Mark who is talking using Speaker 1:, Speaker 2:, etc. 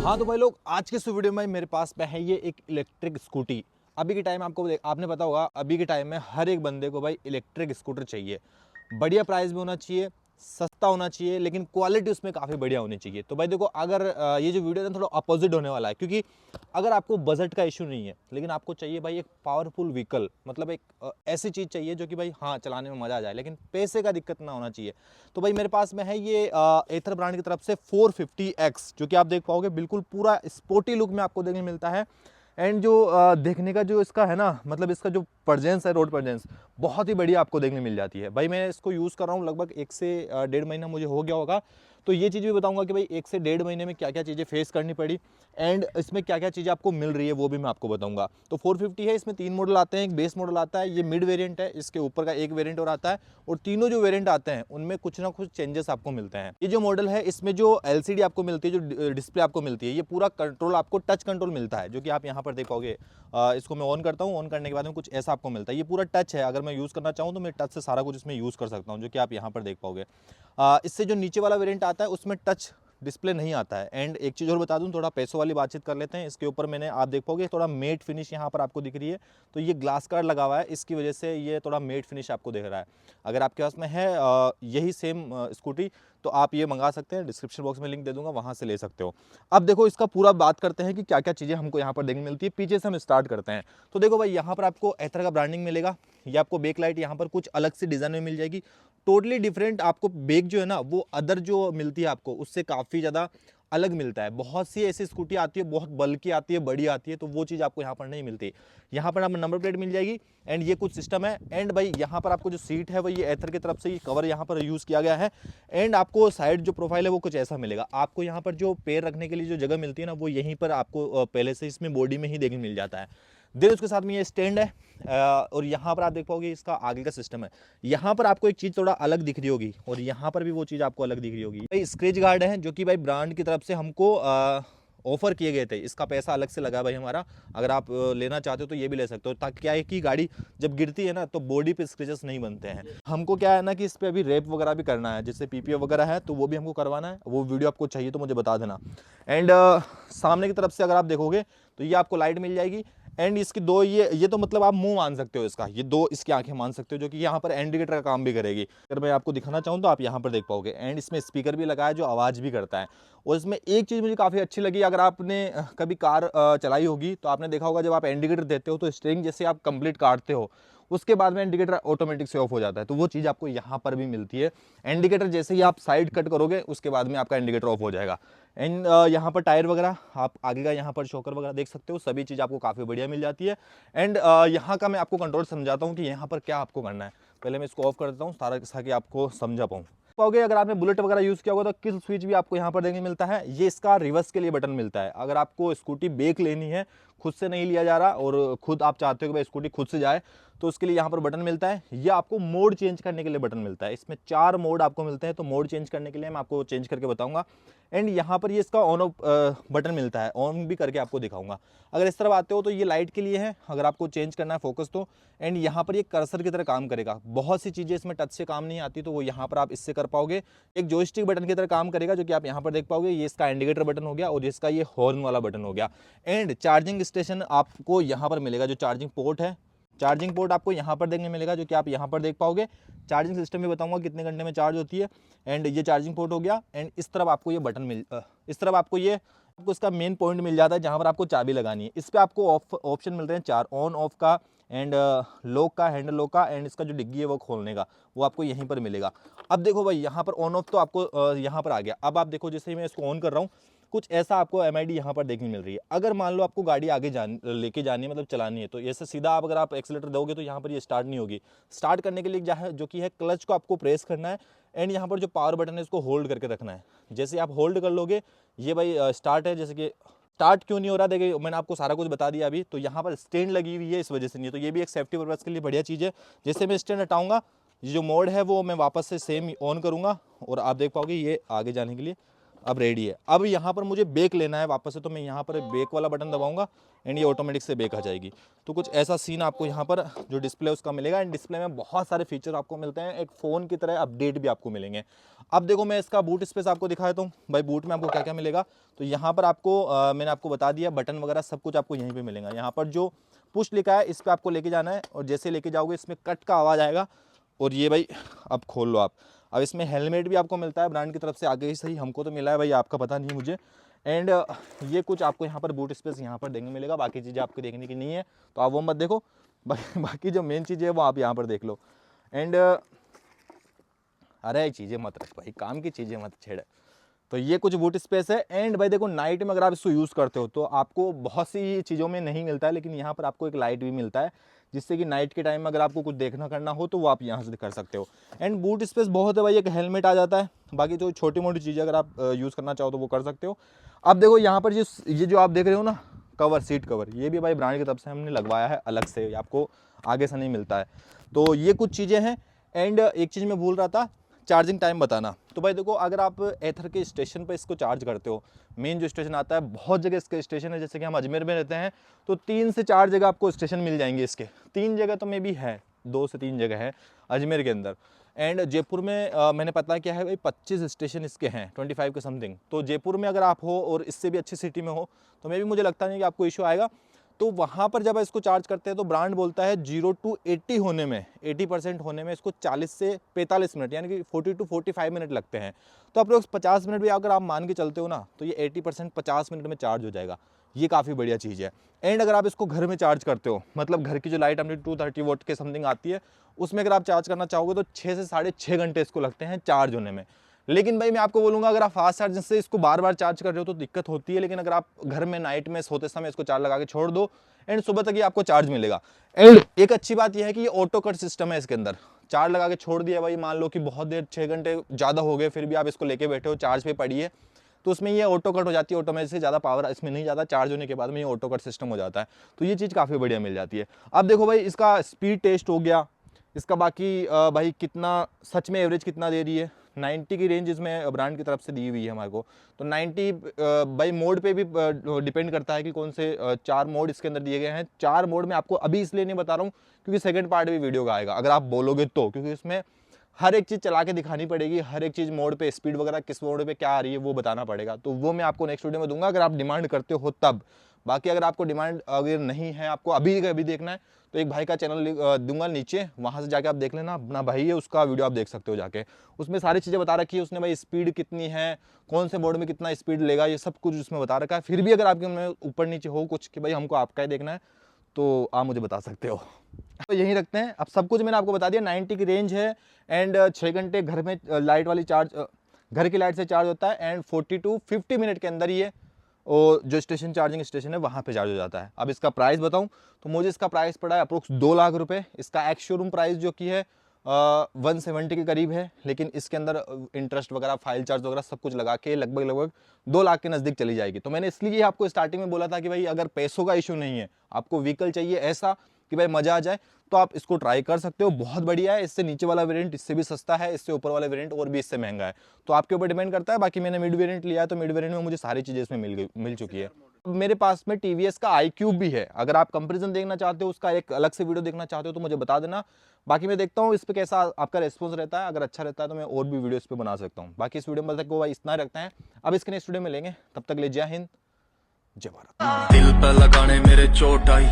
Speaker 1: हाँ तो भाई लोग, आज के इस वीडियो में मेरे पास में है ये एक इलेक्ट्रिक स्कूटी। अभी के टाइम आपने पता होगा, अभी के टाइम में हर एक बंदे को भाई इलेक्ट्रिक स्कूटर चाहिए। बढ़िया प्राइस में होना चाहिए, सस्ता होना चाहिए, लेकिन क्वालिटी उसमें काफ़ी बढ़िया होनी चाहिए। तो भाई देखो, अगर ये जो वीडियो है ना थोड़ा अपोजिट होने वाला है, क्योंकि अगर आपको बजट का इशू नहीं है लेकिन आपको चाहिए भाई एक पावरफुल व्हीकल, मतलब एक ऐसी चीज़ चाहिए जो कि भाई हाँ चलाने में मज़ा आ जाए, लेकिन पैसे का दिक्कत ना होना चाहिए। तो भाई मेरे पास में है ये एथर ब्रांड की तरफ से 450X, जो कि आप देख पाओगे बिल्कुल पूरा स्पोर्टी लुक में आपको देखने मिलता है। एंड जो देखने का जो इसका है ना, मतलब इसका जो परजेंस है, रोड परजेंस बहुत ही बढ़िया आपको देखने मिल जाती है। भाई मैं इसको यूज़ कर रहा हूँ लगभग 1 से 1.5 महीना मुझे हो गया होगा। तो ये चीज़ भी बताऊंगा कि भाई 1 से 1.5 महीने में क्या क्या चीज़ें फेस करनी पड़ी एंड इसमें क्या क्या चीज़ें आपको मिल रही है वो भी मैं आपको बताऊंगा। तो 450 है, इसमें 3 मॉडल आते हैं। एक बेस मॉडल आता है, ये मिड वेरिएंट है, इसके ऊपर का एक वेरिएंट और आता है, और तीनों जो वेरिएंट आते हैं उनमें कुछ ना कुछ चेंजेस आपको मिलते हैं। ये जो मॉडल है इसमें जो LCD आपको मिलती है, जो डिस्प्ले आपको मिलती है, ये पूरा कंट्रोल आपको टच कंट्रोल मिलता है, जो कि आप यहाँ पर देख पाओगे। इसको मैं ऑन करता हूँ, ऑन करने के बाद में कुछ ऐसा आपको मिलता है। ये पूरा टच है, अगर मैं यूज़ करना चाहूँ तो मैं टच से सारा कुछ इसमें यूज़ कर सकता हूँ, जो कि आप यहाँ पर देख पाओगे। इससे जो नीचे वाला वेरिएंट आता है उसमें टच डिस्प्ले नहीं आता है। एंड एक चीज़ और बता दूं, थोड़ा पैसों वाली बातचीत कर लेते हैं। इसके ऊपर मैंने, आप देख पाओगे थोड़ा मेट फिनिश यहाँ पर आपको दिख रही है, तो ये ग्लास कार्ड लगा हुआ है, इसकी वजह से ये थोड़ा मेट फिनिश आपको दिख रहा है। अगर आपके पास में है यही सेम स्कूटी तो आप ये मंगा सकते हैं, डिस्क्रिप्शन बॉक्स में लिंक दे दूंगा, वहाँ से ले सकते हो। अब देखो इसका पूरा बात करते हैं कि क्या क्या चीज़ें हमको यहाँ पर देखने मिलती है। पीछे से हम स्टार्ट करते हैं। तो देखो भाई, यहाँ पर आपको एथर का ब्रांडिंग मिलेगा। ये आपको बेक लाइट यहाँ पर कुछ अलग से डिज़ाइन में मिल जाएगी, टोटली डिफरेंट। आपको बेक जो है ना वो अदर जो मिलती है आपको उससे काफ़ी ज़्यादा अलग मिलता है। बहुत सी ऐसी स्कूटी आती है, बहुत बल्कि आती है, बड़ी आती है, तो वो चीज़ आपको यहाँ पर नहीं मिलती। यहाँ पर आपको नंबर प्लेट मिल जाएगी एंड ये कुछ सिस्टम है। एंड भाई यहाँ पर आपको जो सीट है वो ये एथर की तरफ से ये कवर यहाँ पर यूज़ किया गया है। एंड आपको साइड जो प्रोफाइल है वो कुछ ऐसा मिलेगा। आपको यहाँ पर जो पैर रखने के लिए जो जगह मिलती है ना, वो यहीं पर आपको पहले से इसमें बॉडी में ही देखने मिल जाता है। देन उसके साथ में ये स्टैंड है, और यहाँ पर आप देख पाओगे इसका आगे का सिस्टम है। यहाँ पर आपको एक चीज़ थोड़ा अलग दिख रही होगी, और यहाँ पर भी वो चीज़ आपको अलग दिख रही होगी। भाई स्क्रैच गार्ड है, जो कि भाई ब्रांड की तरफ से हमको ऑफर किए गए थे। इसका पैसा अलग से लगा भाई हमारा। अगर आप लेना चाहते हो तो ये भी ले सकते हो, ताकि क्या है कि गाड़ी जब गिरती है ना तो बॉडी पे स्क्रैचेस नहीं बनते हैं। हमको क्या है ना कि इस पर अभी रैप वगैरह भी करना है, जैसे PPF वगैरह है तो वो भी हमको करवाना है। वो वीडियो आपको चाहिए तो मुझे बता देना। एंड सामने की तरफ से अगर आप देखोगे तो ये आपको लाइट मिल जाएगी। एंड इसकी दो ये तो मतलब आप मुंह मान सकते हो इसका, ये दो इसकी आंखें मान सकते हो, जो कि यहाँ पर इंडिकेटर का काम भी करेगी। अगर मैं आपको दिखाना चाहूँ तो आप यहाँ पर देख पाओगे। एंड इसमें स्पीकर भी लगा है जो आवाज़ भी करता है। और इसमें एक चीज़ मुझे काफ़ी अच्छी लगी, अगर आपने कभी कार चलाई होगी तो आपने देखा होगा, जब आप इंडिकेटर देते हो तो स्टीयरिंग जैसे आप कंप्लीट काटते हो उसके बाद में इंडिकेटर ऑटोमेटिक से ऑफ हो जाता है, तो वो चीज़ आपको यहाँ पर भी मिलती है। इंडिकेटर जैसे ही आप साइड कट करोगे उसके बाद में आपका इंडिकेटर ऑफ हो जाएगा। एंड यहाँ पर टायर वगैरह, आप आगे का यहाँ पर शॉकर वगैरह देख सकते हो, सभी चीज़ आपको काफ़ी बढ़िया मिल जाती है। एंड यहाँ का मैं आपको कंट्रोल समझाता हूँ कि यहाँ पर क्या आपको करना है। पहले मैं इसको ऑफ कर देता हूँ सारा ताकि आपको समझा पाऊँ। पाओगे अगर आपने बुलेट वगैरह यूज़ किया होगा तो किल स्विच भी आपको यहाँ पर देखने मिलता है। ये इसका रिवर्स के लिए बटन मिलता है। अगर आपको स्कूटी बेक लेनी है, खुद से नहीं लिया जा रहा और खुद आप चाहते हो कि भाई स्कूटी खुद से जाए, तो उसके लिए यहाँ पर बटन मिलता है। ये आपको मोड चेंज करने के लिए बटन मिलता है। इसमें 4 मोड आपको मिलते हैं, तो मोड चेंज करने के लिए मैं आपको चेंज करके बताऊंगा। एंड यहाँ पर ये इसका ऑन ऑफ बटन मिलता है, ऑन भी करके आपको दिखाऊंगा। अगर इस तरफ आते हो तो ये लाइट के लिए है, अगर आपको चेंज करना है फोकस तो। एंड यहाँ पर ये कर्सर की तरह काम करेगा। बहुत सी चीज़ें इसमें टच से काम नहीं आती, तो वो यहाँ पर आप इससे कर पाओगे। एक जॉयस्टिक बटन की तरह काम करेगा, जो कि आप यहाँ पर देख पाओगे। ये इसका इंडिकेटर बटन हो गया और इसका ये हॉर्न वाला बटन हो गया। एंड चार्जिंग स्टेशन आपको यहाँ पर मिलेगा, जो चार्जिंग पोर्ट है, चार्जिंग पोर्ट आपको यहाँ पर देखने मिलेगा, जो कि आप यहाँ पर देख पाओगे। चार्जिंग सिस्टम भी बताऊंगा कितने घंटे में चार्ज होती है। एंड ये चार्जिंग पोर्ट हो गया। एंड इस तरफ आपको ये बटन इस तरफ आपको इसका मेन पॉइंट मिल जाता है, जहाँ पर आपको चाबी लगानी है। इस पर आपको ऑप्शन मिल रहे हैं 4, ऑन ऑफ का एंड लॉक का, हैंडल लॉक का, एंड इसका जो डिग्गी है वो खोलने का, वो आपको यहीं पर मिलेगा। अब देखो भाई, यहाँ पर ऑन ऑफ तो आपको यहाँ पर आ गया। अब आप देखो, जैसे ही मैं इसको ऑन कर रहा हूँ कुछ ऐसा आपको MID यहाँ पर देखने मिल रही है। अगर मान लो आपको गाड़ी आगे लेके जानी है, मतलब चलानी है, तो ऐसे सीधा आप अगर आप एक्सीलेटर दोगे तो यहाँ पर ये स्टार्ट नहीं होगी। स्टार्ट करने के लिए जो कि है क्लच को आपको प्रेस करना है। एंड यहाँ पर जो पावर बटन है इसको होल्ड करके रखना है। जैसे आप होल्ड कर लोगे, ये भाई स्टार्ट है। जैसे कि स्टार्ट क्यों नहीं हो रहा, देखिए मैंने आपको सारा कुछ बता दिया अभी। तो यहाँ पर स्टैंड लगी हुई है, इस वजह से नहीं है। तो ये भी एक सेफ्टी पर्पज़ के लिए बढ़िया चीज़ है। जैसे मैं स्टैंड हटाऊंगा, ये जो मोड है वो मैं वापस से सेम ऑन करूँगा और आप देख पाओगे ये आगे जाने के लिए अब रेडी है। अब यहाँ पर मुझे बेक लेना है वापस से, तो मैं यहाँ पर बेक वाला बटन दबाऊंगा एंड ये ऑटोमेटिक से बेक आ जाएगी। तो कुछ ऐसा सीन आपको यहाँ पर जो डिस्प्ले उसका मिलेगा। एंड डिस्प्ले में बहुत सारे फीचर आपको मिलते हैं, एक फ़ोन की तरह अपडेट भी आपको मिलेंगे। अब देखो मैं इसका बूट स्पेस आपको दिखाया तो भाई बूट में आपको क्या क्या मिलेगा। तो यहाँ पर आपको मैंने आपको बता दिया, बटन वगैरह सब कुछ आपको यहीं पर मिलेगा। यहाँ पर जो पुश लिखा है इस पर आपको लेके जाना है और जैसे लेके जाओगे इसमें कट का आवाज़ आएगा। और ये भाई अब खोल लो आप। अब इसमें हेलमेट भी आपको मिलता है ब्रांड की तरफ से, आगे ही सही, हमको तो मिला है भाई, आपका पता नहीं मुझे। एंड ये कुछ आपको यहाँ पर बूट स्पेस यहाँ पर देखने मिलेगा, बाकी चीज़ें आपको देखने की नहीं है तो आप वो मत देखो। बाकी जो मेन चीज़ें है वो आप यहाँ पर देख लो। एंड अरे चीज़ें मत रख भाई, काम की चीज़ें मत छेड़। तो ये कुछ बूट स्पेस है। एंड भाई देखो नाइट में अगर आप इसको यूज़ करते हो तो आपको बहुत सी चीज़ों में नहीं मिलता है, लेकिन यहाँ पर आपको एक लाइट भी मिलता है, जिससे कि नाइट के टाइम में अगर आपको कुछ देखना करना हो तो वो आप यहाँ से कर सकते हो। एंड बूट स्पेस बहुत है भाई, एक हेलमेट आ जाता है, बाकी जो छोटी मोटी चीज़ें अगर आप यूज़ करना चाहो तो वो कर सकते हो। अब देखो यहाँ पर ये जो आप देख रहे हो ना कवर, सीट कवर, ये भी भाई ब्रांड की तरफ से हमने लगवाया है अलग से, आपको आगे से नहीं मिलता है। तो ये कुछ चीज़ें हैं। एंड एक चीज़ मैं भूल रहा था, चार्जिंग टाइम बताना। तो भाई देखो अगर आप एथर के स्टेशन पर इसको चार्ज करते हो, मेन जो स्टेशन आता है, बहुत जगह इसके स्टेशन है, जैसे कि हम अजमेर में रहते हैं तो 3 से 4 जगह आपको स्टेशन मिल जाएंगे इसके। 3 जगह तो मे भी है, 2 से 3 जगह है अजमेर के अंदर। एंड जयपुर में मैंने पता किया है भाई 25 स्टेशन इसके हैं, 25 के समथिंग। तो जयपुर में अगर आप हो और इससे भी अच्छी सिटी में हो तो मे भी मुझे लगता नहीं कि आपको इशू आएगा। तो वहाँ पर जब इसको चार्ज करते हैं तो ब्रांड बोलता है 0 to 80 होने में, 80% होने में इसको 40 से 45 मिनट यानी कि 40 to 45 मिनट लगते हैं। तो आप लोग 50 मिनट भी अगर आप मान के चलते हो ना तो ये 80% 50 मिनट में चार्ज हो जाएगा। ये काफ़ी बढ़िया चीज़ है। एंड अगर आप इसको घर में चार्ज करते हो, मतलब घर की जो लाइट अपनी 230 वोट के समथिंग आती है उसमें अगर आप चार्ज करना चाहोगे तो 6 से 6.5 घंटे इसको लगते हैं चार्ज होने में। लेकिन भाई मैं आपको बोलूँगा अगर आप फास्ट चार्जर से इसको बार बार चार्ज कर रहे हो तो दिक्कत होती है, लेकिन अगर आप घर में नाइट में सोते समय इसको चार्ज लगा के छोड़ दो एंड सुबह तक ये आपको चार्ज मिलेगा। एंड एक अच्छी बात यह है कि ये ऑटो कट सिस्टम है इसके अंदर। चार्ज लगा के छोड़ दिया भाई, मान लो कि बहुत देर 6 घंटे ज़्यादा हो गए फिर भी आप इसको लेके बैठे हो, चार्ज पे पड़ी है, तो उसमें ये ऑटो कट हो जाती है ऑटोमेटिक से, ज़्यादा पावर इसमें नहीं जाता, चार्ज होने के बाद में ये ऑटो कट सिस्टम हो जाता है। तो ये चीज़ काफ़ी बढ़िया मिल जाती है। अब देखो भाई इसका स्पीड टेस्ट हो गया, इसका बाकी भाई कितना सच में एवरेज कितना दे रही है। 90 की रेंज इसमें ब्रांड की तरफ से दी हुई है हमारे को। तो 90 बाई मोड पे भी डिपेंड करता है कि कौन से 4 मोड इसके अंदर दिए गए हैं। 4 मोड में आपको अभी इसलिए नहीं बता रहा हूँ क्योंकि सेकंड पार्ट भी वीडियो का आएगा अगर आप बोलोगे तो, क्योंकि इसमें हर एक चीज़ चला के दिखानी पड़ेगी, हर एक चीज़ मोड पे, स्पीड वगैरह किस मोड पे क्या आ रही है वो बताना पड़ेगा। तो वो मैं आपको नेक्स्ट वीडियो में दूंगा अगर आप डिमांड करते हो तब। बाकी अगर आपको डिमांड अगर नहीं है, आपको अभी अभी देखना है तो एक भाई का चैनल दूंगा नीचे, वहाँ से जाके आप देख लेना, अपना भाई है उसका वीडियो आप देख सकते हो जाके। उसमें सारी चीज़ें बता रखी है उसने भाई, स्पीड कितनी है, कौन से मोड में कितना स्पीड लेगा, ये सब कुछ उसमें बता रखा है। फिर भी अगर आपके उनमें ऊपर नीचे हो कुछ कि भाई हमको आपका ही देखना है तो आप मुझे बता सकते हो। तो यहीं रखते हैं। अब सब कुछ मैंने आपको बता दिया। 90 की रेंज है एंड 6 घंटे घर में लाइट वाली चार्ज, घर की लाइट से चार्ज होता है एंड 40 to 50 मिनट के अंदर ये और जो स्टेशन चार्जिंग स्टेशन है वहाँ पे चार्ज हो जाता है। अब इसका प्राइस बताऊँ तो मुझे इसका प्राइस पड़ा है अप्रोक्स 2 लाख रुपए। इसका एक्स शोरूम प्राइस जो कि है 170 के करीब है, लेकिन इसके अंदर इंटरेस्ट वगैरह, फाइल चार्ज वगैरह सब कुछ लगा के लगभग 2 लाख के नज़दीक चली जाएगी। तो मैंने इसलिए आपको स्टार्टिंग में बोला था कि भाई अगर पैसों का इशू नहीं है, आपको व्हीकल चाहिए ऐसा कि भाई मज़ा आ जाए, तो आप इसको ट्राई कर सकते हो। बहुत बढ़िया है। इससे नीचे वाला वेरिएंट इससे भी सस्ता है, इससे ऊपर वाला वेरिएंट और भी इससे महंगा है, तो आपके ऊपर डिपेंड करता है। बाकी मैंने मिड वेरिएंट लिया है तो मिड वेरिएंट में मुझे सारी चीज़ें इसमें मिल चुकी है। मेरे पास में टीवीएस का iQube भी है, अगर आप कंपैरिजन देखना चाहते हो, उसका एक अलग से वीडियो देखना चाहते हो तो मुझे बता देना। बाकी मैं देखता हूँ इस पर कैसा आपका रिस्पॉन्स रहता है, अगर अच्छा रहता है तो मैं और भी वीडियो इस पर बना सकता हूँ। बाकी इस वीडियो में तक भाई इतना रखते हैं, अब इसके नेक्स्ट वीडियो में लेंगे। तब तक ले जय हिंद, जय भारत।
Speaker 2: दिल पे लगाने मेरे चोट आई,